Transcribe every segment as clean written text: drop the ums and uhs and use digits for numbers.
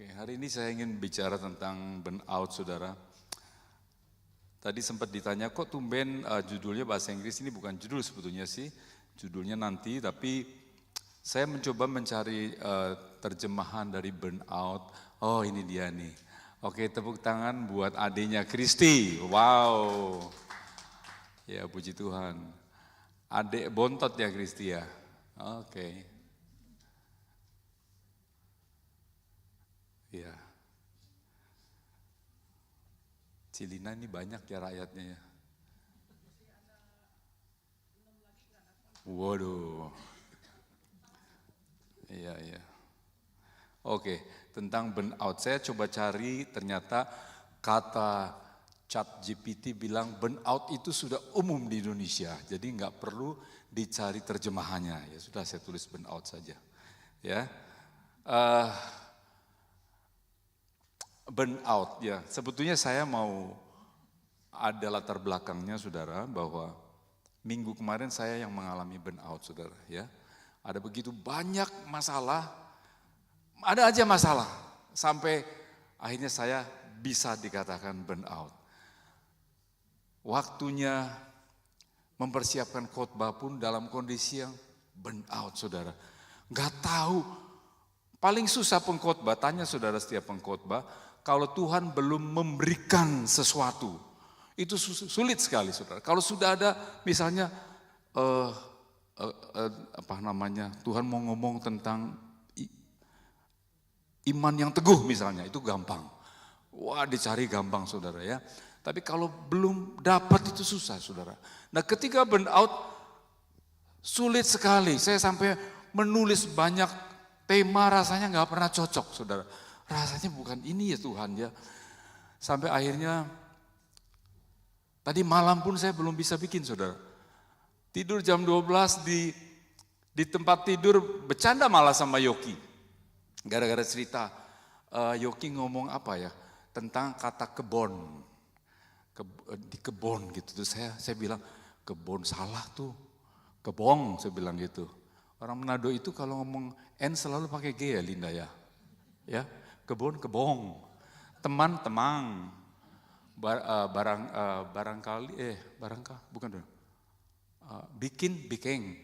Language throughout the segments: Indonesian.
Oke, hari ini saya ingin bicara tentang burnout, saudara. Tadi sempat ditanya, kok tumben judulnya bahasa Inggris, ini bukan judul sebetulnya sih, judulnya nanti, tapi saya mencoba mencari terjemahan dari burnout. Oh, ini dia nih. Oke, tepuk tangan buat adiknya Kristi. Wow. Ya, puji Tuhan. Adik bontot ya Kristi ya. Oke. Ya. Cilina ini banyak ya rakyatnya ya. Waduh. Iya, iya. Oke, tentang burnout saya coba cari, ternyata kata ChatGPT bilang burnout itu sudah umum di Indonesia, jadi nggak perlu dicari terjemahannya. Ya sudah, saya tulis burnout saja. Ya, burnout ya. Sebetulnya saya mau ada latar belakangnya, saudara, bahwa minggu kemarin saya yang mengalami burnout, saudara. Ya, ada begitu banyak masalah. Ada aja masalah, sampai akhirnya saya bisa dikatakan burnout. Waktunya mempersiapkan khotbah pun dalam kondisi yang burnout, saudara. Gak tahu, paling susah pengkhotbah, tanya saudara setiap pengkhotbah, kalau Tuhan belum memberikan sesuatu, itu sulit sekali, saudara. Kalau sudah ada misalnya, Tuhan mau ngomong tentang iman yang teguh misalnya, itu gampang. Wah, dicari gampang, saudara ya. Tapi kalau belum dapat itu susah, saudara. Nah, ketika burnout sulit sekali. Saya sampai menulis banyak tema, rasanya nggak pernah cocok, saudara. Rasanya bukan ini ya Tuhan ya. Sampai akhirnya tadi malam pun saya belum bisa bikin, saudara. Tidur jam 12 di tempat tidur, bercanda malah sama Yoki. Gara-gara cerita, Yoki ngomong apa ya, tentang kata kebon, di kebon gitu. Terus saya bilang, kebon salah tuh, kebong, saya bilang gitu. Orang Manado itu kalau ngomong N selalu pakai G ya Linda ya. Ya, kebon, kebong, teman, temang, bikin, bikeng.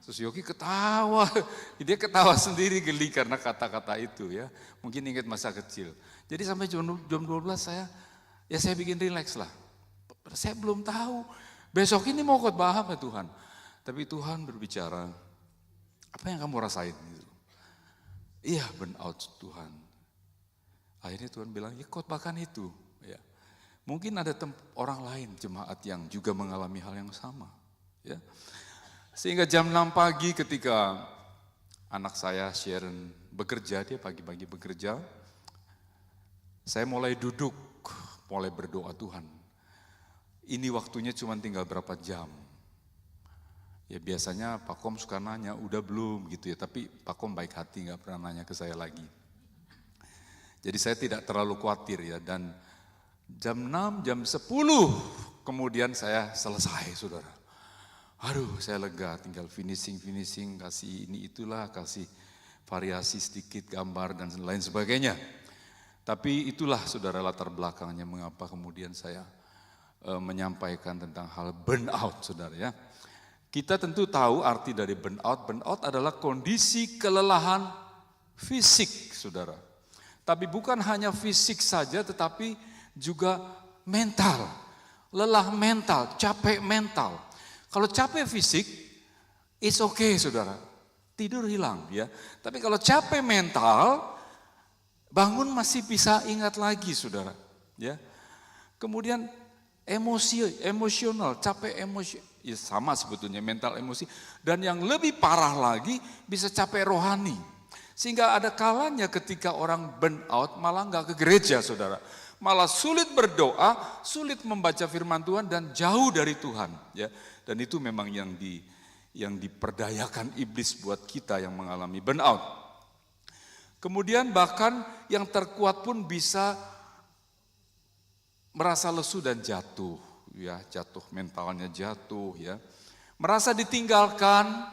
Terus Yogi ketawa, dia ketawa sendiri geli karena kata-kata itu ya. Mungkin ingat masa kecil. Jadi sampai jam 12 saya bikin rileks lah. Saya belum tahu besok ini mau khotbah apa Tuhan. Tapi Tuhan berbicara, apa yang kamu rasain? Iya, burnout Tuhan. Akhirnya Tuhan bilang, ya khotbahkan itu. Ya. Mungkin ada orang lain jemaat yang juga mengalami hal yang sama. Ya. Sehingga jam 6 pagi ketika anak saya Sharon bekerja, dia pagi-pagi bekerja, saya mulai duduk, mulai berdoa, Tuhan, ini waktunya cuma tinggal berapa jam. Ya biasanya Pak Kom suka nanya, udah belum gitu ya, tapi Pak Kom baik hati gak pernah nanya ke saya lagi. Jadi saya tidak terlalu khawatir ya, dan jam 6, jam 10 kemudian saya selesai, saudara. Aduh, saya lega, tinggal finishing, kasih ini itulah, kasih variasi sedikit gambar dan lain sebagainya. Tapi itulah saudara latar belakangnya mengapa kemudian saya menyampaikan tentang hal burnout, saudara ya. Kita tentu tahu arti dari burnout. Burnout adalah kondisi kelelahan fisik, saudara. Tapi bukan hanya fisik saja, tetapi juga mental. Lelah mental, capek mental. Kalau capek fisik, it's okay, saudara. Tidur hilang ya. Tapi kalau capek mental, bangun masih bisa ingat lagi, saudara. Ya. Kemudian emosional, capek emosi, ya sama sebetulnya mental emosi. Dan yang lebih parah lagi bisa capek rohani. Sehingga ada kalanya ketika orang burnout malah nggak ke gereja, saudara. Malah sulit berdoa, sulit membaca firman Tuhan dan jauh dari Tuhan. Ya. Dan itu memang yang diperdayakan iblis buat kita yang mengalami burnout. Kemudian bahkan yang terkuat pun bisa merasa lesu dan jatuh, ya, jatuh mentalnya jatuh, ya. Merasa ditinggalkan,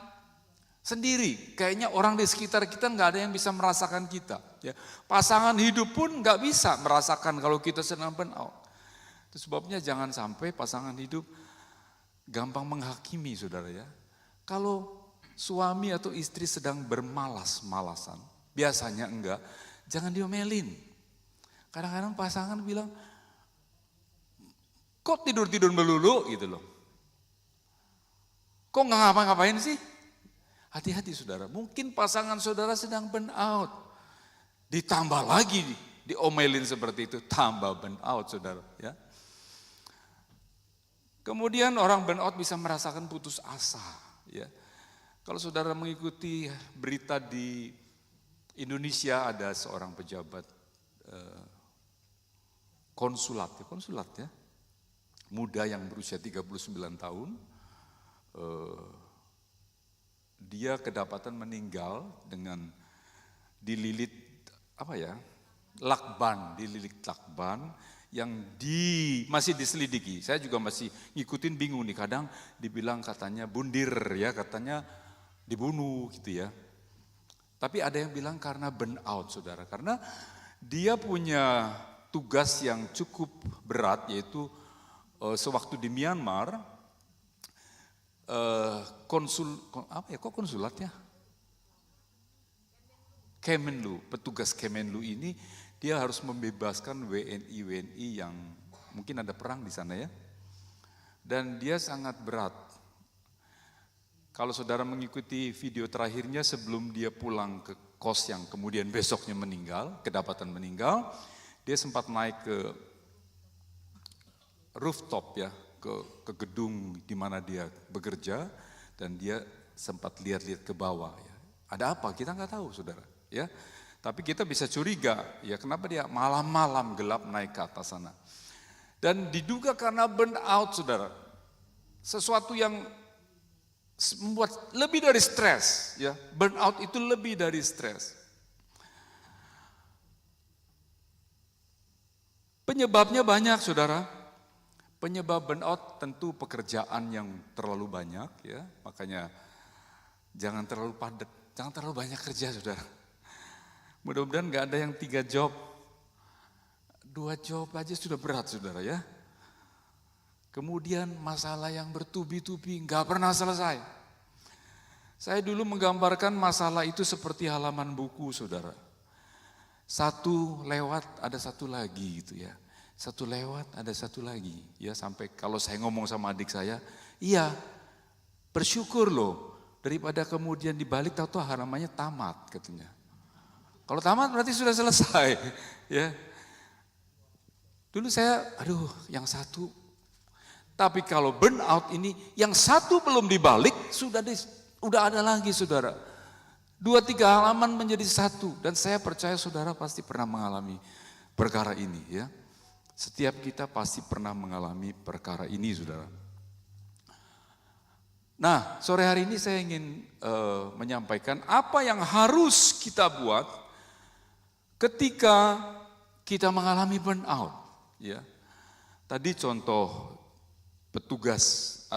Sendiri, kayaknya orang di sekitar kita nggak ada yang bisa merasakan kita. Ya. Pasangan hidup pun nggak bisa merasakan kalau kita sedang burnout. Itu sebabnya jangan sampai pasangan hidup gampang menghakimi, saudara ya. Kalau suami atau istri sedang bermalas-malasan, biasanya enggak, jangan diomelin. Kadang-kadang pasangan bilang, kok tidur-tidur melulu gitu loh. Kok nggak ngapa-ngapain sih? Hati-hati saudara, mungkin pasangan saudara sedang burn out. Ditambah lagi diomelin seperti itu, tambah burn out saudara. Ya. Kemudian orang burn out bisa merasakan putus asa. Ya. Kalau saudara mengikuti berita di Indonesia, ada seorang pejabat konsulat ya, muda yang berusia 39 tahun, dia kedapatan meninggal dengan dililit dililit lakban yang masih diselidiki. Saya juga masih ngikutin, bingung nih, kadang dibilang katanya bundir ya, katanya dibunuh gitu ya. Tapi ada yang bilang karena burnout saudara, karena dia punya tugas yang cukup berat, yaitu sewaktu di Myanmar, konsulat ya? Kemenlu, petugas Kemenlu ini dia harus membebaskan WNI yang mungkin ada perang di sana ya. Dan dia sangat berat. Kalau saudara mengikuti video terakhirnya sebelum dia pulang ke kos yang kemudian besoknya kedapatan meninggal, dia sempat naik ke rooftop ya, ke gedung di mana dia bekerja, dan dia sempat lihat-lihat ke bawah ya. Ada apa? Kita nggak tahu saudara ya. Tapi kita bisa curiga ya, kenapa dia malam-malam gelap naik ke atas sana. Dan diduga karena burnout saudara. Sesuatu yang membuat lebih dari stres ya. Burnout itu lebih dari stres. Penyebabnya banyak saudara. Penyebab burnout tentu pekerjaan yang terlalu banyak ya, makanya jangan terlalu padat, jangan terlalu banyak kerja saudara. Mudah-mudahan gak ada yang 3 job, 2 job aja sudah berat saudara ya. Kemudian masalah yang bertubi-tubi gak pernah selesai. Saya dulu menggambarkan masalah itu seperti halaman buku saudara. Satu lewat ada satu lagi gitu ya. Satu lewat, ada satu lagi. Ya, sampai kalau saya ngomong sama adik saya, iya, bersyukur loh, daripada kemudian dibalik tahu-tahu halamannya tamat katanya. Kalau tamat berarti sudah selesai. Ya. Dulu saya, yang satu. Tapi kalau burnout ini, yang satu belum dibalik, sudah ada lagi saudara. 2-3 halaman menjadi satu. Dan saya percaya saudara pasti pernah mengalami perkara ini ya. Setiap kita pasti pernah mengalami perkara ini, saudara. Nah, sore hari ini saya ingin menyampaikan apa yang harus kita buat ketika kita mengalami burnout. Ya, tadi contoh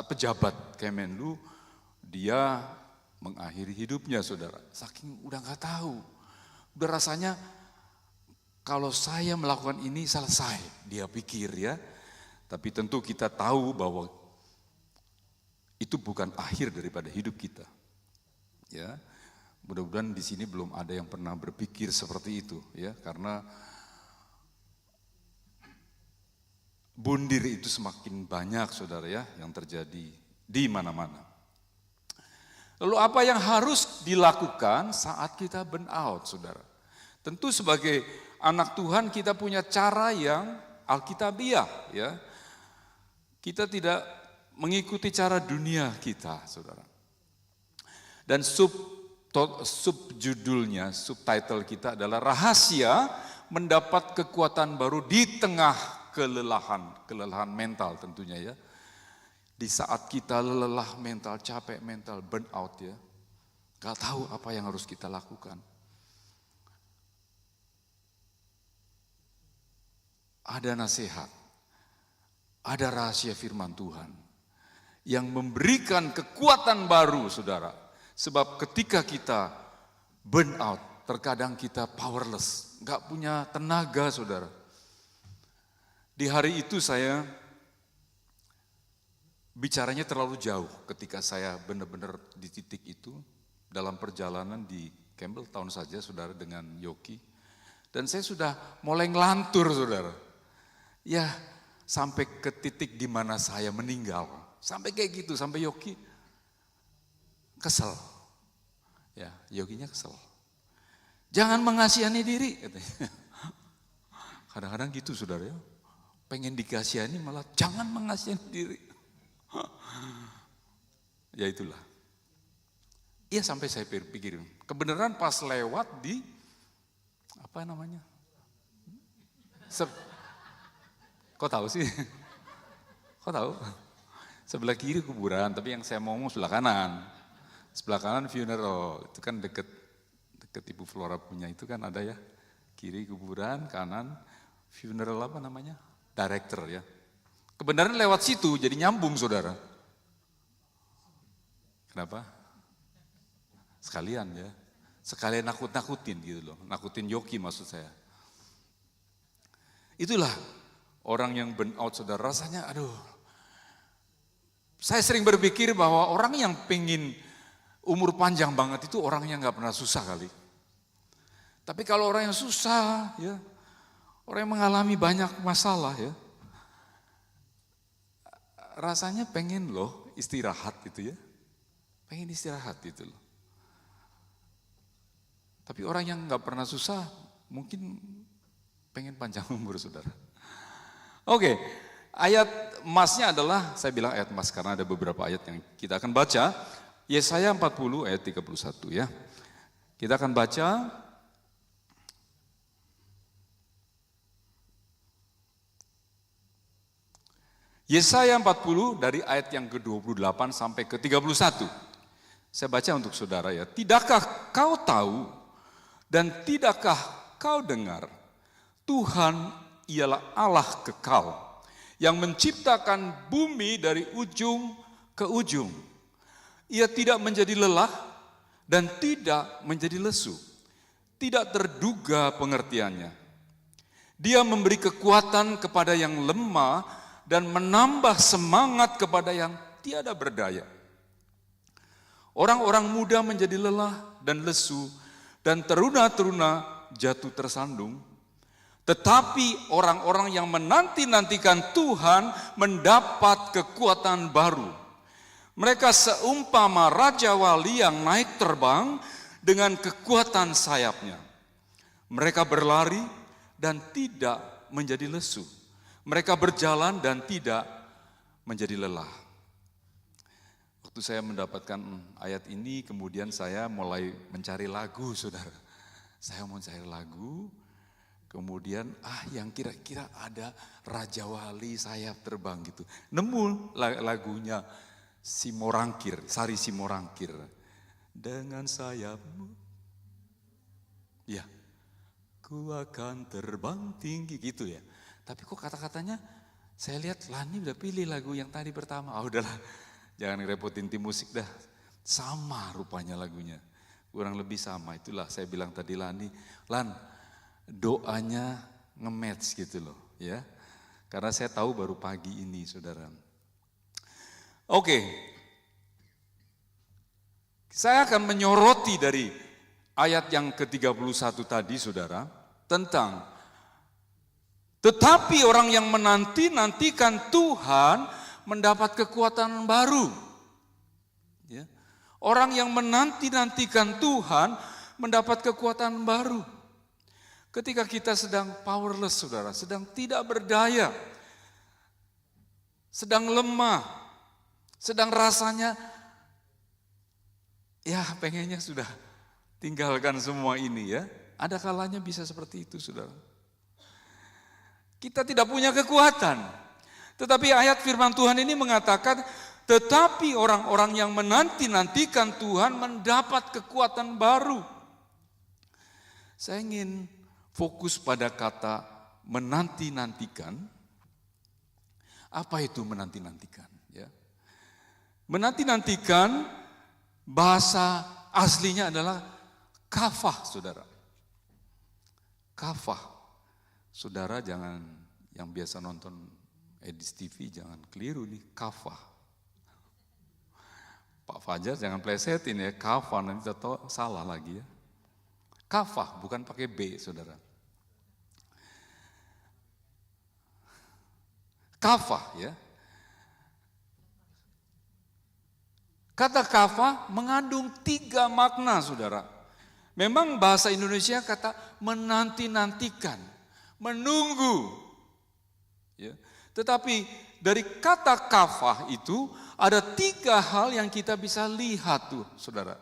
pejabat Kemenlu, dia mengakhiri hidupnya, saudara. Saking udah nggak tahu, udah rasanya. Kalau saya melakukan ini selesai, dia pikir ya. Tapi tentu kita tahu bahwa itu bukan akhir daripada hidup kita. Ya, mudah-mudahan di sini belum ada yang pernah berpikir seperti itu, ya. Karena bundir itu semakin banyak, saudara ya, yang terjadi di mana-mana. Lalu apa yang harus dilakukan saat kita burnout, saudara? Tentu sebagai anak Tuhan kita punya cara yang alkitabiah ya. Kita tidak mengikuti cara dunia kita, saudara. Dan subjudulnya, subtitle kita adalah rahasia mendapat kekuatan baru di tengah kelelahan mental tentunya ya. Di saat kita lelah mental, capek mental, burnout ya. Gak tahu apa yang harus kita lakukan. Ada nasihat, ada rahasia firman Tuhan yang memberikan kekuatan baru saudara. Sebab ketika kita burn out, terkadang kita powerless, gak punya tenaga, saudara. Di hari itu saya bicaranya terlalu jauh ketika saya benar-benar di titik itu dalam perjalanan di Campbelltown saja, saudara, dengan Yoki. Dan saya sudah mulai ngelantur, saudara. Ya, sampai ke titik di mana saya meninggal. Sampai kayak gitu, sampai Yoki kesel. Ya, Yoginya kesel. Jangan mengasihani diri, katanya. Kadang-kadang gitu, saudara ya. Pengen dikasihani malah jangan mengasihani diri. Ya itulah. Iya, sampai saya pikirin. Kebenaran pas lewat di apa namanya? Kok tahu sih? Kok tahu? Sebelah kiri kuburan, tapi yang saya mau ngomong sebelah kanan. Sebelah kanan funeral, itu kan deket Ibu Flora punya itu kan ada ya. Kiri kuburan, kanan funeral apa namanya? Director ya. Kebenaran lewat situ jadi nyambung, saudara. Kenapa? Sekalian ya. Sekalian nakut-nakutin gitu loh. Nakutin Yoki maksud saya. Itulah orang yang burn out, saudara. Rasanya aduh. Saya sering berpikir bahwa orang yang pengen umur panjang banget itu orang yang gak pernah susah kali. Tapi kalau orang yang susah ya, orang yang mengalami banyak masalah ya, rasanya pengen loh istirahat gitu ya. Pengen istirahat gitu loh. Tapi orang yang gak pernah susah mungkin pengen panjang umur, saudara. Oke, ayat emasnya adalah, saya bilang ayat emas karena ada beberapa ayat yang kita akan baca. Yesaya 40 ayat 31 ya. Kita akan baca. Yesaya 40 dari ayat yang ke-28 sampai ke-31. Saya baca untuk saudara ya. Tidakkah kau tahu dan tidakkah kau dengar, Tuhan ialah Allah kekal yang menciptakan bumi dari ujung ke ujung. Ia tidak menjadi lelah dan tidak menjadi lesu. Tidak terduga pengertiannya. Dia memberi kekuatan kepada yang lemah dan menambah semangat kepada yang tiada berdaya. Orang-orang muda menjadi lelah dan lesu, dan teruna-teruna jatuh tersandung. Tetapi orang-orang yang menanti-nantikan Tuhan mendapat kekuatan baru. Mereka seumpama raja wali yang naik terbang dengan kekuatan sayapnya. Mereka berlari dan tidak menjadi lesu. Mereka berjalan dan tidak menjadi lelah. Waktu saya mendapatkan ayat ini, kemudian saya mulai mencari lagu, saudara. Saya mau cari lagu, kemudian yang kira-kira ada Raja Wali sayap terbang gitu. Nemu lagunya Simorangkir, Sari Simorangkir. Dengan sayapmu, ya, ku akan terbang tinggi gitu ya. Tapi kok kata-katanya, saya lihat Lani udah pilih lagu yang tadi pertama. Udahlah, jangan ngerepotin tim musik dah. Sama rupanya lagunya, kurang lebih sama. Itulah saya bilang tadi Lan, doanya nge-match gitu loh ya. Karena saya tahu baru pagi ini, saudara. Oke, saya akan menyoroti dari ayat yang ke-31 tadi, saudara, tentang tetapi orang yang menanti-nantikan Tuhan mendapat kekuatan baru. Ya. Orang yang menanti-nantikan Tuhan mendapat kekuatan baru. Ketika kita sedang powerless, saudara, sedang tidak berdaya, sedang lemah, sedang rasanya, ya pengennya sudah tinggalkan semua ini ya. Ada kalanya bisa seperti itu, saudara. Kita tidak punya kekuatan. Tetapi ayat firman Tuhan ini mengatakan, tetapi orang-orang yang menanti-nantikan Tuhan mendapat kekuatan baru. Saya ingin fokus pada kata menanti-nantikan. Apa itu menanti-nantikan? Ya. Menanti-nantikan bahasa aslinya adalah kafah, saudara. Kafah. Saudara jangan, yang biasa nonton Edis TV jangan keliru nih, kafah. Pak Fajar jangan plesetin ya, kafah, nanti tahu salah lagi ya. Kafah, bukan pakai B, saudara. Kafah ya. Kata kafah mengandung 3 makna, saudara. Memang bahasa Indonesia kata menanti-nantikan, menunggu. Ya. Tetapi dari kata kafah itu ada 3 hal yang kita bisa lihat tuh, saudara.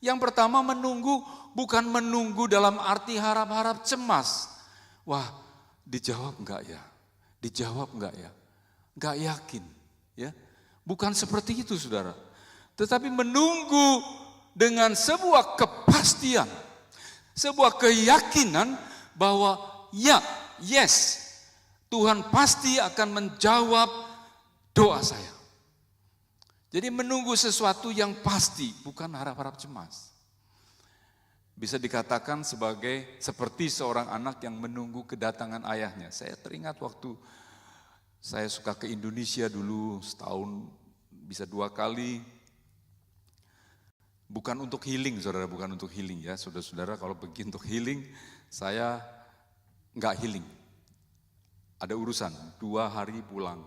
Yang pertama, menunggu bukan menunggu dalam arti harap-harap cemas. Wah, dijawab enggak ya? Dijawab enggak ya? Enggak yakin, ya. Bukan seperti itu, saudara. Tetapi menunggu dengan sebuah kepastian, sebuah keyakinan bahwa yes, Tuhan pasti akan menjawab doa saya. Jadi menunggu sesuatu yang pasti, bukan harap-harap cemas. Bisa dikatakan seperti seorang anak yang menunggu kedatangan ayahnya. Saya teringat waktu saya suka ke Indonesia dulu, setahun bisa 2 kali. Bukan untuk healing, saudara, bukan untuk healing ya. Saudara-saudara kalau pergi untuk healing, saya enggak healing. Ada urusan, 2 hari pulang.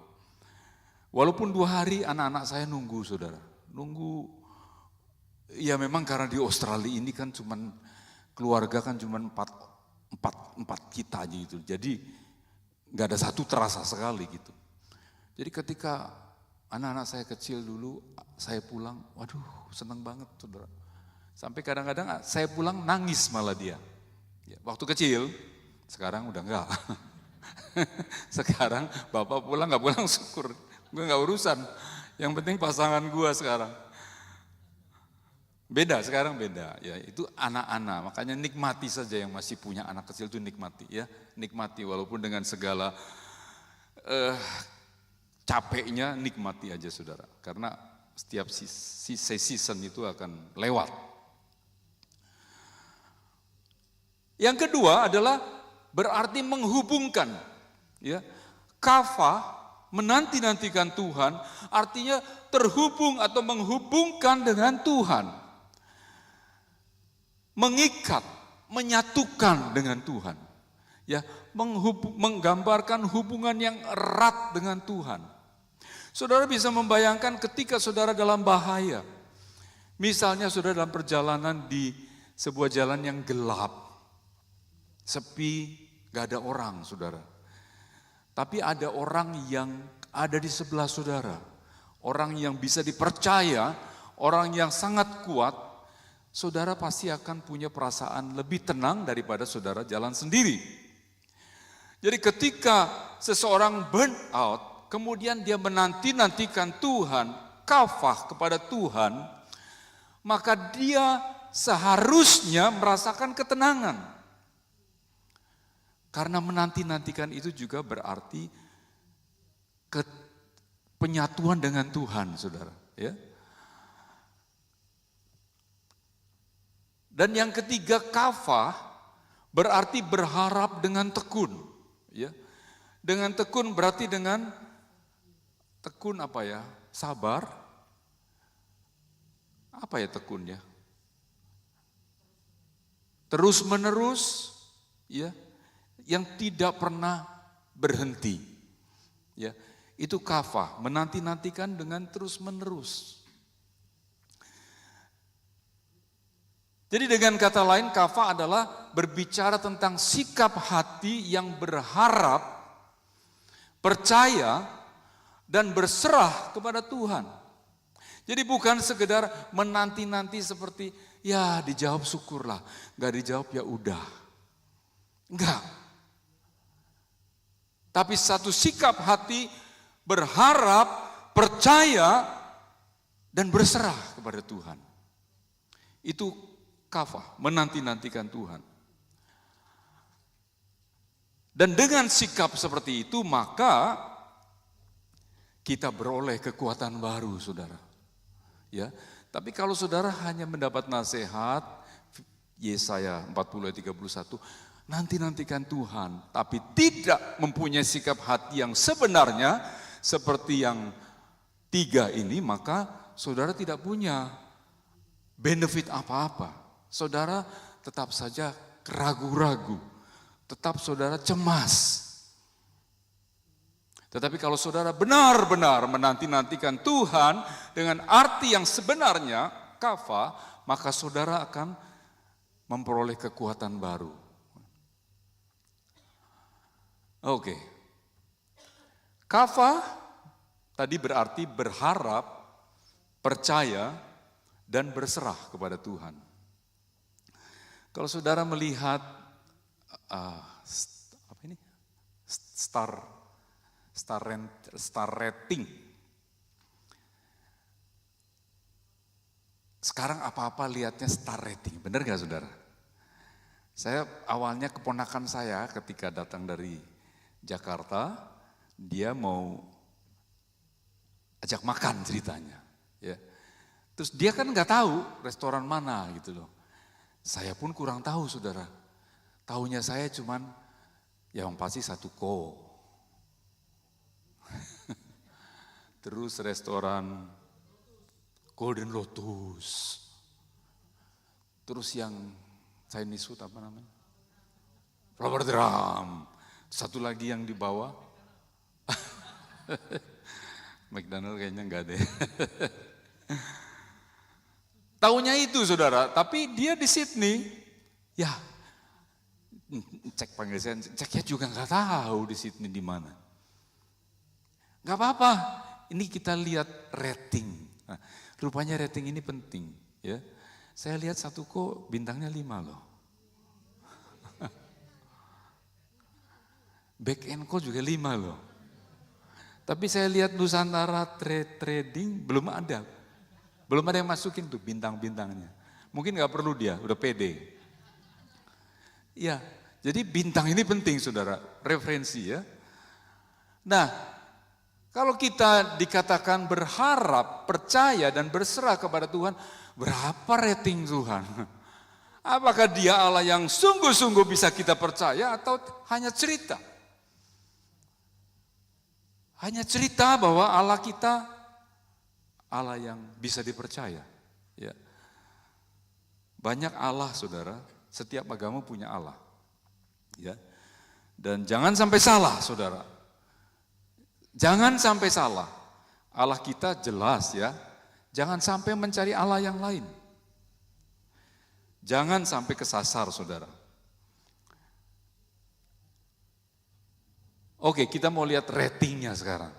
Walaupun 2 hari anak-anak saya nunggu, saudara. Nunggu, ya memang karena di Australia ini kan cuman, keluarga kan cuman 4 kita aja gitu. Jadi enggak ada satu terasa sekali gitu. Jadi ketika anak-anak saya kecil dulu, saya pulang, waduh senang banget, saudara. Sampai kadang-kadang saya pulang nangis malah dia. Ya, waktu kecil, sekarang udah enggak. Sekarang bapak pulang enggak pulang syukur, gue enggak urusan. Yang penting pasangan gue sekarang. Beda, sekarang beda. Ya, itu anak-anak, makanya nikmati saja yang masih punya anak kecil itu nikmati ya. Nikmati walaupun dengan segala capeknya, nikmati aja, saudara. Karena setiap season itu akan lewat. Yang kedua adalah berarti menghubungkan. Ya, kafah, menanti-nantikan Tuhan, artinya terhubung atau menghubungkan dengan Tuhan. Mengikat, menyatukan dengan Tuhan. Ya, menggambarkan hubungan yang erat dengan Tuhan. Saudara bisa membayangkan ketika saudara dalam bahaya. Misalnya saudara dalam perjalanan di sebuah jalan yang gelap. Sepi, gak ada orang, saudara. Tapi ada orang yang ada di sebelah saudara. Orang yang bisa dipercaya, orang yang sangat kuat. Saudara pasti akan punya perasaan lebih tenang daripada saudara jalan sendiri. Jadi ketika seseorang burn out, kemudian dia menanti-nantikan Tuhan, kafah kepada Tuhan, maka dia seharusnya merasakan ketenangan. Karena menanti-nantikan itu juga berarti penyatuan dengan Tuhan, saudara. Ya. Dan yang ketiga, kafah berarti berharap dengan tekun. Ya. Dengan tekun berarti dengan tekun apa ya? Sabar. Apa ya tekunnya? Terus menerus, ya, yang tidak pernah berhenti. Ya, itu kafah, menanti-nantikan dengan terus menerus. Jadi dengan kata lain, kafah adalah berbicara tentang sikap hati yang berharap, percaya, dan berserah kepada Tuhan. Jadi bukan sekedar menanti-nanti seperti, ya dijawab syukurlah, gak dijawab ya udah. Enggak. Tapi satu sikap hati berharap, percaya, dan berserah kepada Tuhan. Itu kafah, menanti-nantikan Tuhan. Dan dengan sikap seperti itu, maka kita beroleh kekuatan baru, saudara. Ya, Tapi kalau saudara hanya mendapat nasihat, Yesaya 40 ayat 31, nantikan Tuhan, tapi tidak mempunyai sikap hati yang sebenarnya seperti yang 3 ini, maka saudara tidak punya benefit apa-apa. Saudara tetap saja ragu-ragu, tetap saudara cemas. Tetapi kalau saudara benar-benar menanti-nantikan Tuhan dengan arti yang sebenarnya, kafa, maka saudara akan memperoleh kekuatan baru. Oke. Kafa tadi berarti berharap, percaya, dan berserah kepada Tuhan. Kalau saudara melihat star rating, sekarang apa-apa lihatnya star rating, benar gak saudara? Saya awalnya keponakan saya ketika datang dari Jakarta, dia mau ajak makan ceritanya, ya. Terus dia kan nggak tahu restoran mana gitu loh. Saya pun kurang tahu saudara. Tahunya saya cuman yang pasti satu ko. Terus restoran Golden Lotus. Terus yang Chinese food apa namanya? Flower drum. Satu lagi yang di bawah. McDonald kayaknya enggak deh. Taunya itu saudara, tapi dia di Sydney, ya cek panggil saya, ceknya juga enggak tahu di Sydney di mana. Enggak apa-apa, ini kita lihat rating. Nah, rupanya rating ini penting, ya. Saya lihat satu kok bintangnya 5 loh. Back and Co juga 5 loh. Tapi saya lihat Nusantara Trading belum ada. Belum ada yang masukin tuh bintang-bintangnya. Mungkin gak perlu dia, udah pede. Ya, jadi bintang ini penting saudara, referensi ya. Nah, kalau kita dikatakan berharap, percaya dan berserah kepada Tuhan, berapa rating Tuhan? Apakah dia Allah yang sungguh-sungguh bisa kita percaya atau hanya cerita? Hanya cerita bahwa Allah kita Allah yang bisa dipercaya. Ya. Banyak Allah saudara, setiap agama punya Allah. Ya. Dan jangan sampai salah saudara. Jangan sampai salah. Allah kita jelas ya. Jangan sampai mencari Allah yang lain. Jangan sampai kesasar saudara. Oke, kita mau lihat ratingnya sekarang.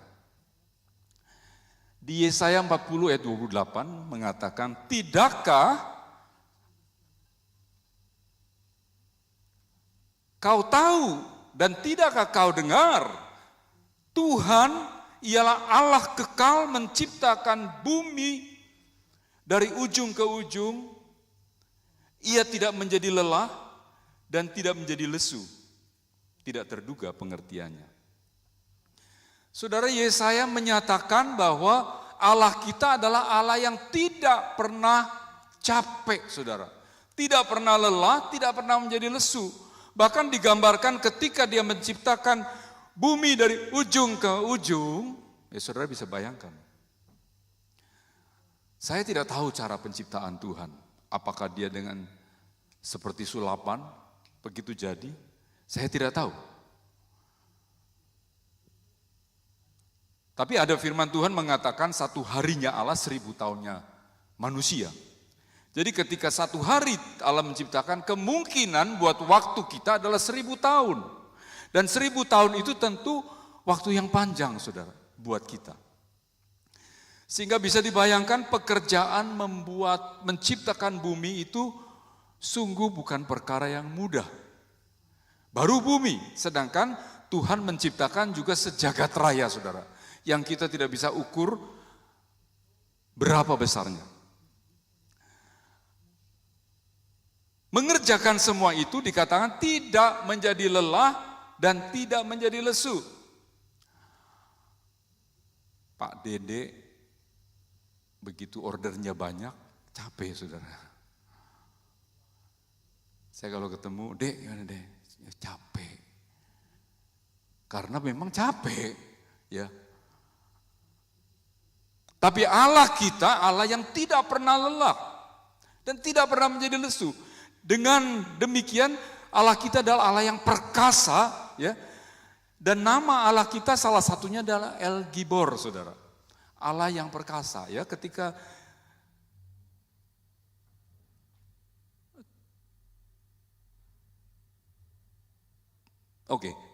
Di Yesaya 40 ayat 28 mengatakan, tidakkah kau tahu dan tidakkah kau dengar, Tuhan ialah Allah kekal menciptakan bumi dari ujung ke ujung, ia tidak menjadi lelah dan tidak menjadi lesu, tidak terduga pengertiannya. Saudara, Yesaya menyatakan bahwa Allah kita adalah Allah yang tidak pernah capek, saudara. Tidak pernah lelah, tidak pernah menjadi lesu. Bahkan digambarkan ketika dia menciptakan bumi dari ujung ke ujung, ya saudara bisa bayangkan. Saya tidak tahu cara penciptaan Tuhan. Apakah dia dengan seperti sulapan, begitu jadi? Saya tidak tahu. Tapi ada firman Tuhan mengatakan satu harinya Allah 1000 tahunnya manusia. Jadi ketika satu hari Allah menciptakan, kemungkinan buat waktu kita adalah 1000 tahun. Dan 1000 tahun itu tentu waktu yang panjang saudara buat kita. Sehingga bisa dibayangkan pekerjaan menciptakan bumi itu sungguh bukan perkara yang mudah. Baru bumi, sedangkan Tuhan menciptakan juga sejagat raya saudara. Yang kita tidak bisa ukur berapa besarnya. Mengerjakan semua itu dikatakan tidak menjadi lelah dan tidak menjadi lesu. Pak Dede begitu ordernya banyak, capek saudara. Saya kalau ketemu, Dek, gimana Dek? Ya, capek. Karena memang capek, ya. Tapi Allah kita, Allah yang tidak pernah lelah dan tidak pernah menjadi lesu. Dengan demikian Allah kita adalah Allah yang perkasa, ya. Dan nama Allah kita salah satunya adalah El Gibor, saudara. Allah yang perkasa, ya.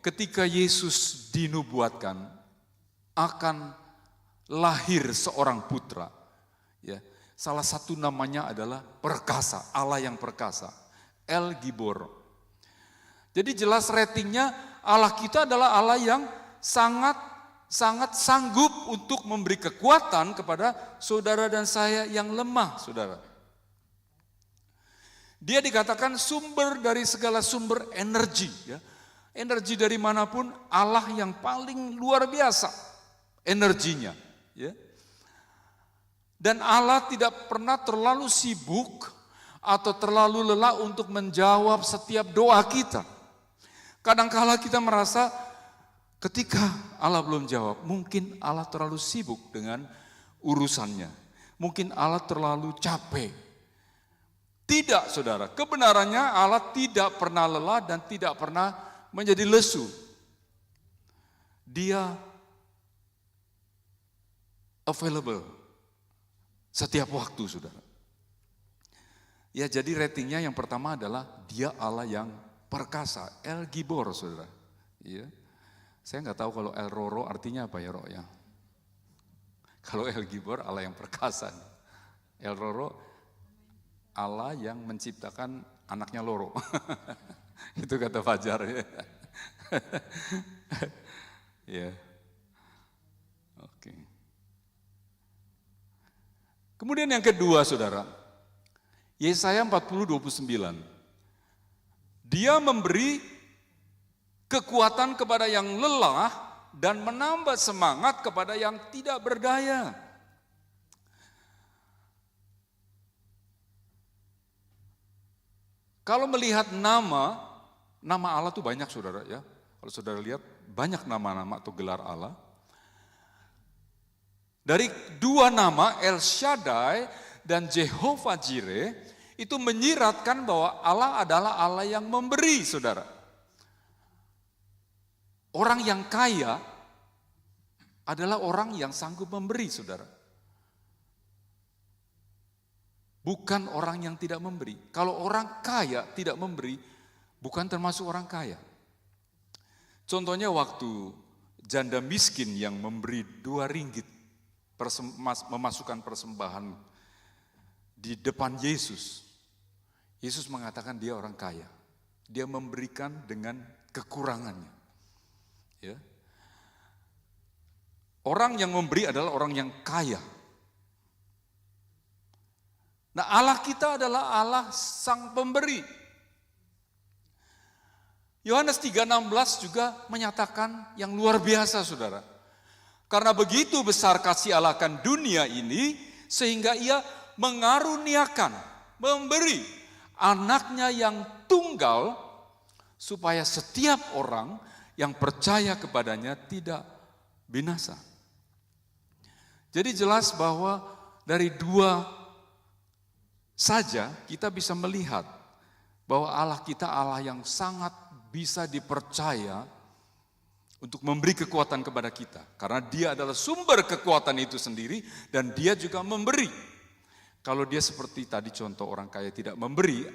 Ketika Yesus dinubuatkan akan lahir seorang putra, ya, salah satu namanya adalah perkasa, Allah yang perkasa, El Gibor. Jadi jelas ratingnya Allah kita adalah Allah yang sangat sanggup untuk memberi kekuatan kepada saudara dan saya yang lemah, saudara. Dia dikatakan sumber dari segala sumber energi, ya. Energi dari manapun, Allah yang paling luar biasa energinya, ya. Dan Allah tidak pernah terlalu sibuk atau terlalu lelah untuk menjawab setiap doa kita. Kadang-kala kita merasa ketika Allah belum jawab, mungkin Allah terlalu sibuk dengan urusannya. Mungkin Allah terlalu capek. Tidak, saudara. Kebenarannya Allah tidak pernah lelah dan tidak pernah menjadi lesu. Dia available setiap waktu, saudara. Ya, jadi ratingnya yang pertama adalah dia Allah yang perkasa, El Gibor, saudara. Ya. Saya nggak tahu kalau El Roro artinya apa ya, Ro, ya. Kalau El Gibor Allah yang perkasa. El Roro Allah yang menciptakan anaknya Loro. Itu kata Fajar, ya. Ya. Oke. Kemudian yang kedua, saudara, Yesaya 40:29. Dia memberi kekuatan kepada yang lelah dan menambah semangat kepada yang tidak berdaya. Kalau melihat nama Allah itu banyak, saudara, ya. Kalau saudara lihat banyak nama-nama atau gelar Allah. Dari dua nama El Shaddai dan Jehovah Jireh itu menyiratkan bahwa Allah adalah Allah yang memberi, saudara. Orang yang kaya adalah orang yang sanggup memberi, saudara. Bukan orang yang tidak memberi. Kalau orang kaya tidak memberi, bukan termasuk orang kaya. Contohnya waktu janda miskin yang memberi 2 ringgit memasukkan persembahan di depan Yesus. Yesus mengatakan dia orang kaya. Dia memberikan dengan kekurangannya. Ya. Orang yang memberi adalah orang yang kaya. Nah, Allah kita adalah Allah sang pemberi. Yohanes 3:16 juga menyatakan yang luar biasa, saudara. Karena begitu besar kasih Allah akan dunia ini, sehingga ia mengaruniakan, memberi anaknya yang tunggal, supaya setiap orang yang percaya kepadanya tidak binasa. Jadi jelas bahwa dari dua saja kita bisa melihat bahwa Allah kita Allah yang sangat bisa dipercaya untuk memberi kekuatan kepada kita. Karena dia adalah sumber kekuatan itu sendiri dan dia juga memberi. Kalau dia seperti tadi contoh orang kaya tidak memberi,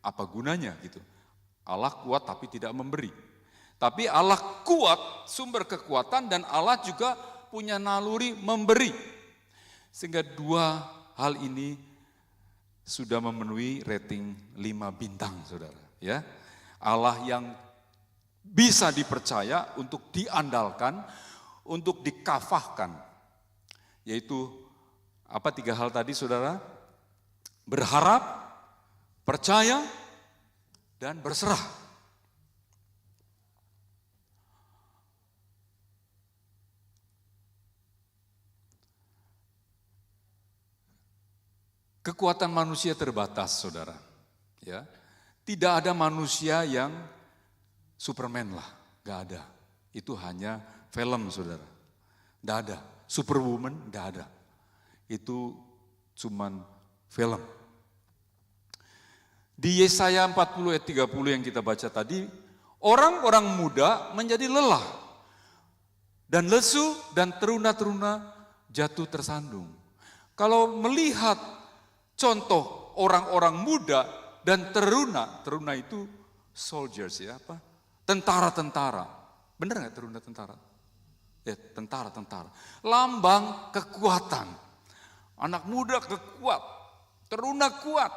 apa gunanya gitu. Allah kuat tapi tidak memberi. Tapi Allah kuat, sumber kekuatan, dan Allah juga punya naluri memberi. Sehingga dua hal ini sudah memenuhi rating 5 bintang, saudara. Ya, Allah yang bisa dipercaya untuk diandalkan, untuk dikafahkan. Yaitu apa 3 hal tadi, saudara? Berharap, percaya, dan berserah. Kekuatan manusia terbatas, saudara. Ya, tidak ada manusia yang Superman lah, gak ada. Itu hanya film, saudara. Gak ada. Superwoman, gak ada. Itu cuman film. Di Yesaya 40 ayat 30 yang kita baca tadi, orang-orang muda menjadi lelah dan lesu dan teruna-teruna jatuh tersandung. Kalau melihat contoh orang-orang muda dan teruna itu soldiers ya, apa? Tentara-tentara. Benar nggak teruna tentara? Ya, tentara-tentara. Lambang kekuatan. Anak muda kuat, teruna kuat.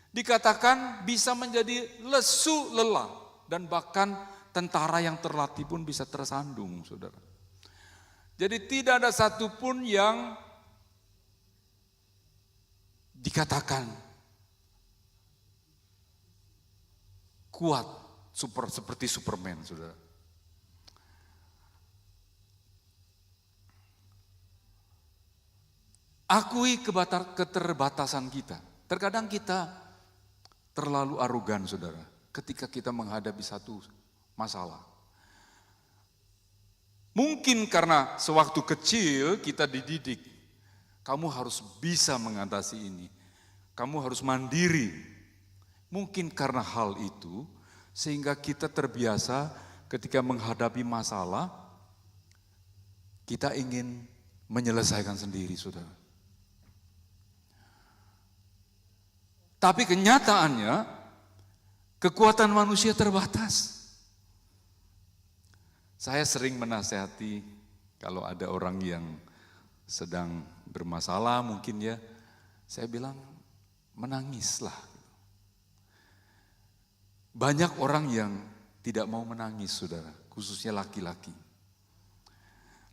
Dikatakan bisa menjadi lesu lelah dan bahkan tentara yang terlatih pun bisa tersandung, saudara. Jadi tidak ada satupun yang dikatakan kuat seperti Superman, saudara. Akui keterbatasan kita. Terkadang kita terlalu arogan, saudara, ketika kita menghadapi satu masalah. Mungkin karena sewaktu kecil kita dididik, kamu harus bisa mengatasi ini, kamu harus mandiri. Mungkin karena hal itu, sehingga kita terbiasa ketika menghadapi masalah, kita ingin menyelesaikan sendiri, saudara. Tapi kenyataannya, kekuatan manusia terbatas. Saya sering menasehati kalau ada orang yang sedang bermasalah mungkin ya, saya bilang menangislah. Banyak orang yang tidak mau menangis, saudara, khususnya laki-laki.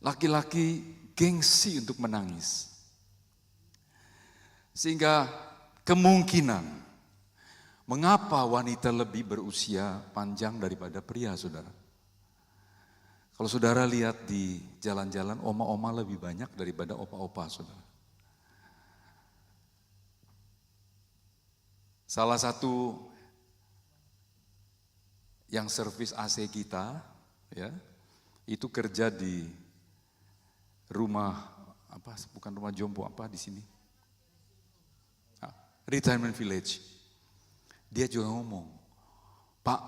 Laki-laki gengsi untuk menangis. Sehingga kemungkinan mengapa wanita lebih berusia panjang daripada pria, saudara. Kalau saudara lihat di jalan-jalan, oma-oma lebih banyak daripada opa-opa, saudara. Salah satu yang servis AC kita, ya, itu kerja di rumah apa? Bukan rumah jompo, apa di sini? Retirement village. Dia juga ngomong, Pak,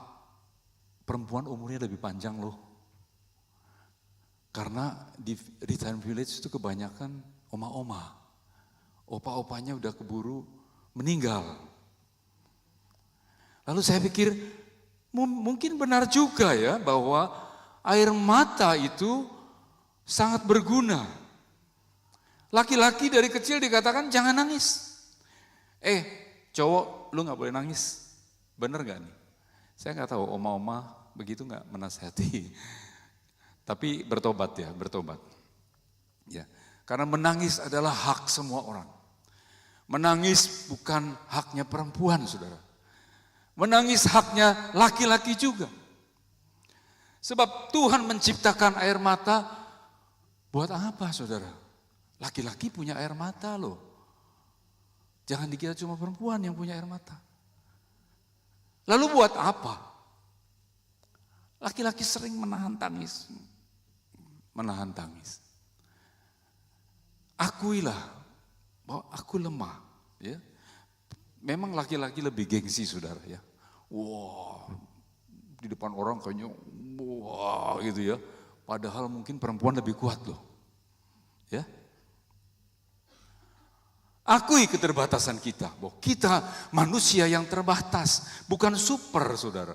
perempuan umurnya lebih panjang loh. Karena di retirement village itu kebanyakan oma-oma. Opa-opanya udah keburu meninggal. Lalu saya pikir, mungkin benar juga ya bahwa air mata itu sangat berguna. Laki-laki dari kecil dikatakan jangan nangis. Cowok lu gak boleh nangis. Bener gak nih? Saya gak tahu oma-oma begitu gak menasihati. Tapi bertobat ya, bertobat. Ya, karena menangis adalah hak semua orang. Menangis bukan haknya perempuan, saudara. Menangis haknya laki-laki juga. Sebab Tuhan menciptakan air mata buat apa, saudara? Laki-laki punya air mata loh. Jangan dikira cuma perempuan yang punya air mata. Lalu buat apa? Laki-laki sering menahan tangis. Menahan tangis. Akuilah bahwa aku lemah. Ya. Memang laki-laki lebih gengsi, saudara ya. Wah, di depan orang kayaknya wah gitu ya. Padahal mungkin perempuan lebih kuat loh. Ya. Akui keterbatasan kita, bahwa kita manusia yang terbatas, bukan super, saudara.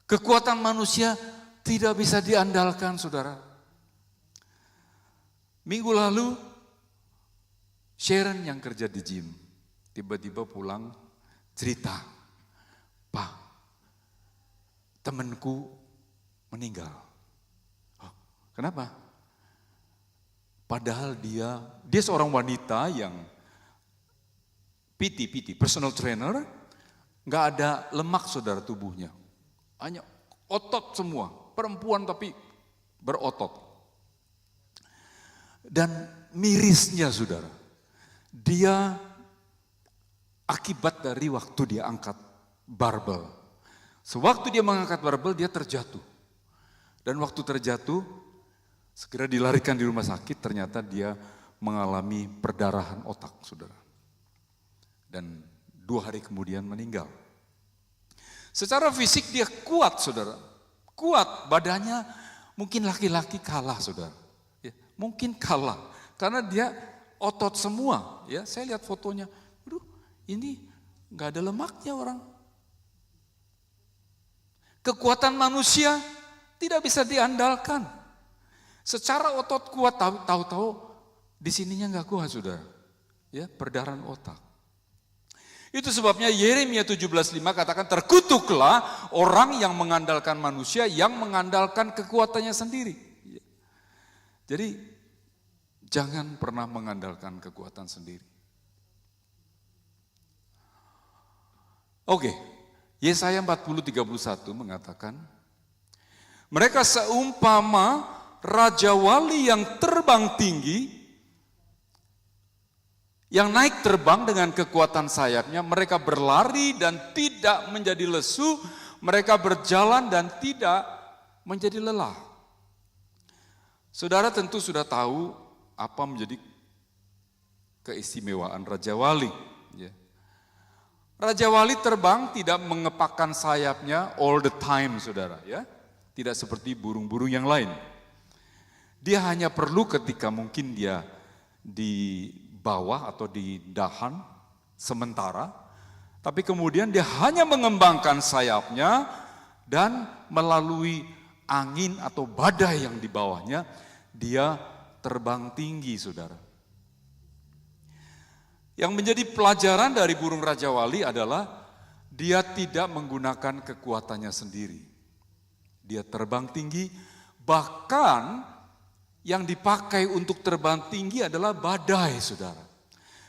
Kekuatan manusia tidak bisa diandalkan, saudara. Minggu lalu, Sharon yang kerja di gym, tiba-tiba pulang cerita, Pak, temanku meninggal. Oh, kenapa? Padahal dia seorang wanita yang PT, personal trainer, nggak ada lemak, saudara, tubuhnya. Hanya otot semua, perempuan tapi berotot. Dan mirisnya, saudara, dia akibat dari waktu dia angkat barbel. Sewaktu dia mengangkat barbel, dia terjatuh. Dan waktu terjatuh, segera dilarikan di rumah sakit, ternyata dia mengalami perdarahan otak, saudara. Dan 2 hari kemudian meninggal. Secara fisik dia kuat, saudara. Kuat, badannya mungkin laki-laki kalah, saudara. Ya, mungkin kalah, karena dia otot semua. Ya, saya lihat fotonya, aduh, ini nggak ada lemaknya orang. Kekuatan manusia tidak bisa diandalkan. Secara otot kuat, tahu-tahu di sininya nggak kuat, saudara. Ya, perdarahan otak. Itu sebabnya Yeremia 17:5 katakan, terkutuklah orang yang mengandalkan manusia, yang mengandalkan kekuatannya sendiri. Jadi jangan pernah mengandalkan kekuatan sendiri. Oke, Yesaya 40:31 mengatakan, mereka seumpama raja wali yang terbang tinggi, yang naik terbang dengan kekuatan sayapnya. Mereka berlari dan tidak menjadi lesu, mereka berjalan dan tidak menjadi lelah. Saudara tentu sudah tahu apa menjadi keistimewaan Raja Wali. Raja Wali terbang tidak mengepakkan sayapnya all the time, saudara. Ya, tidak seperti burung-burung yang lain. Dia hanya perlu ketika mungkin dia di bawah atau di dahan sementara, tapi kemudian dia hanya mengembangkan sayapnya dan melalui angin atau badai yang di bawahnya, dia terbang tinggi, saudara. Yang menjadi pelajaran dari burung Raja Wali adalah dia tidak menggunakan kekuatannya sendiri. Dia terbang tinggi, bahkan yang dipakai untuk terbang tinggi adalah badai, saudara.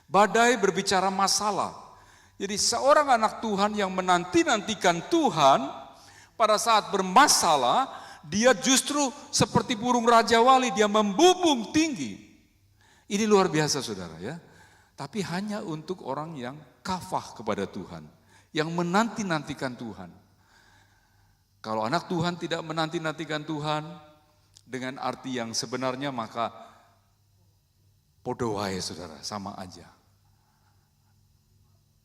Badai berbicara masalah. Jadi seorang anak Tuhan yang menanti-nantikan Tuhan, pada saat bermasalah, dia justru seperti burung Raja Wali, dia membubung tinggi. Ini luar biasa, saudara, ya. Tapi hanya untuk orang yang kafah kepada Tuhan, yang menanti-nantikan Tuhan. Kalau anak Tuhan tidak menanti-nantikan Tuhan, dengan arti yang sebenarnya, maka podo wae, saudara, sama aja.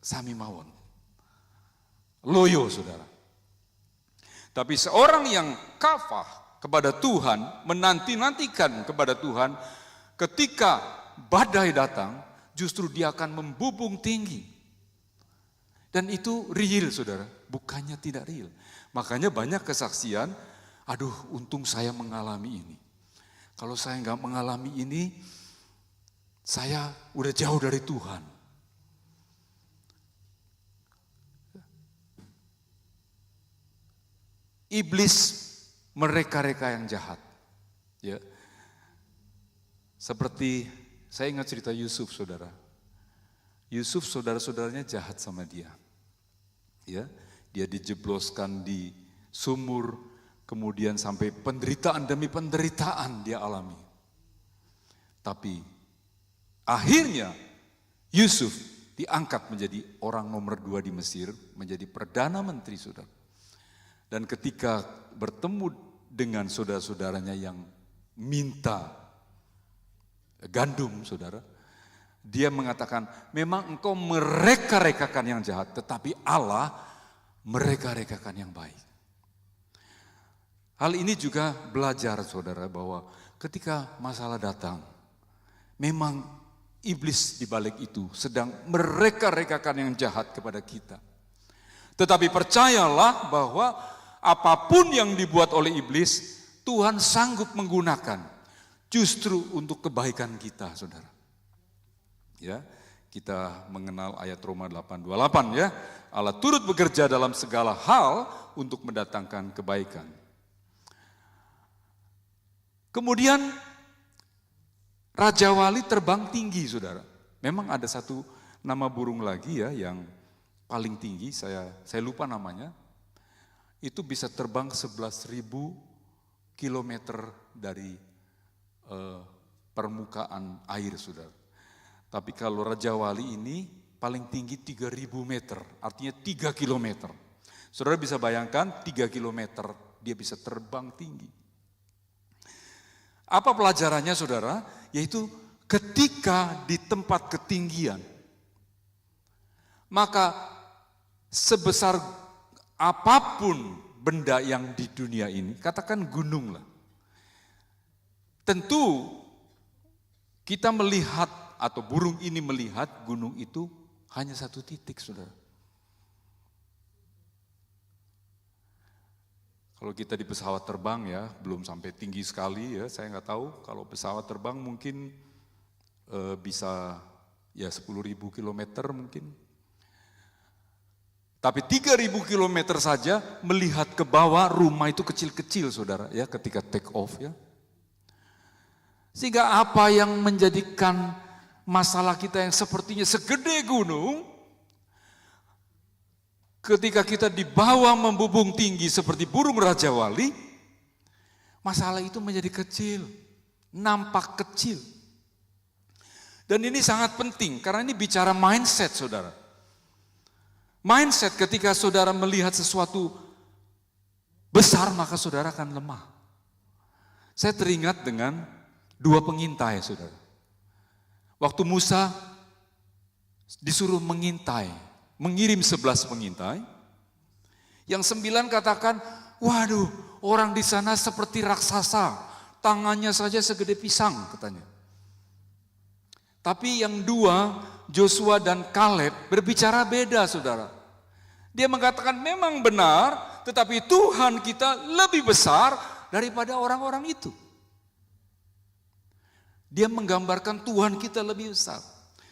Sami mawon. Loyo, saudara. Tapi seorang yang kafah kepada Tuhan, menanti-nantikan kepada Tuhan, ketika badai datang, justru dia akan membubung tinggi. Dan itu real, saudara, bukannya tidak real. Makanya banyak kesaksian, aduh, untung saya mengalami ini. Kalau saya nggak mengalami ini, saya udah jauh dari Tuhan. Iblis mereka-reka yang jahat. Ya. Seperti saya ingat cerita Yusuf, saudara. Yusuf, saudara-saudaranya jahat sama dia. Ya, dia dijebloskan di sumur. Kemudian sampai penderitaan demi penderitaan dia alami. Tapi akhirnya Yusuf diangkat menjadi orang nomor 2 di Mesir, menjadi Perdana Menteri, saudara. Dan ketika bertemu dengan saudara-saudaranya yang minta gandum, saudara, dia mengatakan, memang engkau mereka-rekakan yang jahat, tetapi Allah mereka-rekakan yang baik. Hal ini juga belajar, saudara, bahwa ketika masalah datang, memang iblis di balik itu sedang mereka-rekakan yang jahat kepada kita. Tetapi percayalah bahwa apapun yang dibuat oleh iblis, Tuhan sanggup menggunakan justru untuk kebaikan kita, saudara. Ya, kita mengenal ayat Roma 8:28, ya. Allah turut bekerja dalam segala hal untuk mendatangkan kebaikan. Kemudian Raja Wali terbang tinggi, saudara. Memang ada satu nama burung lagi, ya, yang paling tinggi, saya lupa namanya. Itu bisa terbang 11.000 kilometer dari permukaan air, saudara. Tapi kalau Raja Wali ini paling tinggi 3.000 meter, artinya 3 kilometer. Saudara bisa bayangkan 3 kilometer dia bisa terbang tinggi. Apa pelajarannya saudara? Yaitu ketika di tempat ketinggian, maka sebesar apapun benda yang di dunia ini, katakan gunung lah. Tentu kita melihat atau burung ini melihat gunung itu hanya satu titik, saudara. Kalau kita di pesawat terbang ya, belum sampai tinggi sekali ya, saya nggak tahu. Kalau pesawat terbang mungkin bisa ya 10.000 kilometer mungkin. Tapi 3.000 kilometer saja melihat ke bawah, rumah itu kecil-kecil saudara ya ketika take off ya. Sehingga apa yang menjadikan masalah kita yang sepertinya segede gunung, ketika kita di bawah membubung tinggi seperti burung Raja Wali, masalah itu menjadi kecil, nampak kecil. Dan ini sangat penting karena ini bicara mindset saudara. Mindset ketika saudara melihat sesuatu besar maka saudara akan lemah. Saya teringat dengan 2 pengintai saudara. Waktu Musa disuruh mengintai, mengirim 11 pengintai, yang 9 katakan, waduh orang di sana seperti raksasa, tangannya saja segede pisang katanya. Tapi yang 2, Joshua dan Kaleb berbicara beda saudara. Dia mengatakan memang benar, tetapi Tuhan kita lebih besar daripada orang-orang itu. Dia menggambarkan Tuhan kita lebih besar.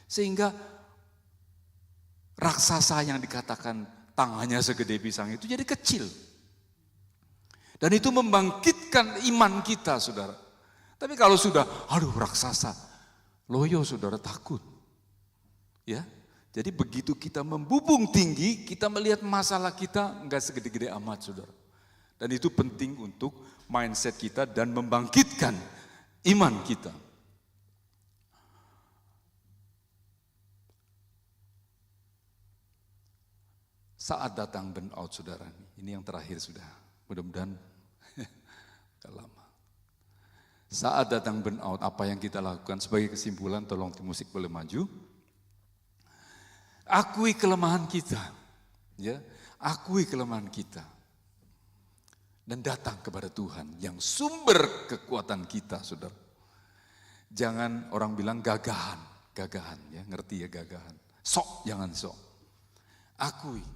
Sehingga raksasa yang dikatakan tangannya segede pisang itu jadi kecil. Dan itu membangkitkan iman kita saudara. Tapi kalau sudah, aduh raksasa, loyo saudara takut. Ya, jadi begitu kita membubung tinggi, kita melihat masalah kita enggak segede-gede amat saudara. Dan itu penting untuk mindset kita dan membangkitkan iman kita. Saat datang burnout saudara, ini yang terakhir sudah, mudah-mudahan gak lama. Saat datang burnout, apa yang kita lakukan sebagai kesimpulan, tolong tim musik boleh maju. Akui kelemahan kita, ya, akui kelemahan kita. Dan datang kepada Tuhan yang sumber kekuatan kita saudara. Jangan orang bilang gagahan ya, ngerti ya gagahan. Sok, jangan sok. Akui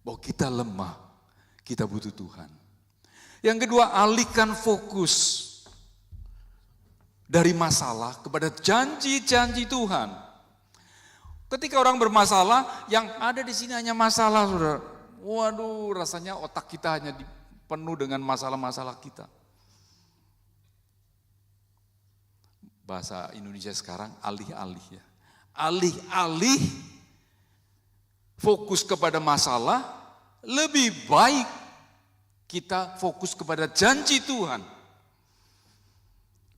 bahwa kita lemah, kita butuh Tuhan. Yang kedua, alihkan fokus dari masalah kepada janji-janji Tuhan. Ketika orang bermasalah, yang ada di sini hanya masalah, saudara. Waduh, rasanya otak kita hanya penuh dengan masalah-masalah kita. Bahasa Indonesia sekarang alih-alih ya. Alih-alih fokus kepada masalah, lebih baik kita fokus kepada janji Tuhan.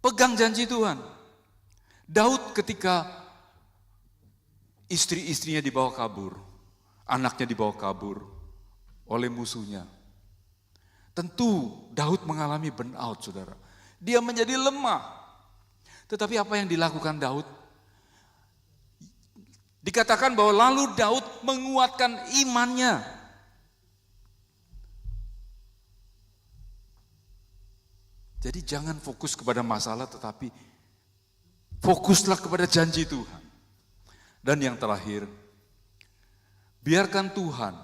Pegang janji Tuhan. Daud ketika istri-istrinya dibawa kabur, anaknya dibawa kabur oleh musuhnya. Tentu Daud mengalami burnout saudara. Dia menjadi lemah. Tetapi apa yang dilakukan Daud? Dikatakan bahwa lalu Daud menguatkan imannya. Jadi jangan fokus kepada masalah tetapi fokuslah kepada janji Tuhan. Dan yang terakhir, biarkan Tuhan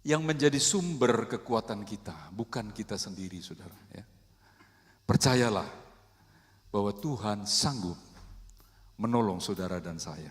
yang menjadi sumber kekuatan kita, bukan kita sendiri saudara. Ya. Percayalah bahwa Tuhan sanggup menolong saudara dan saya.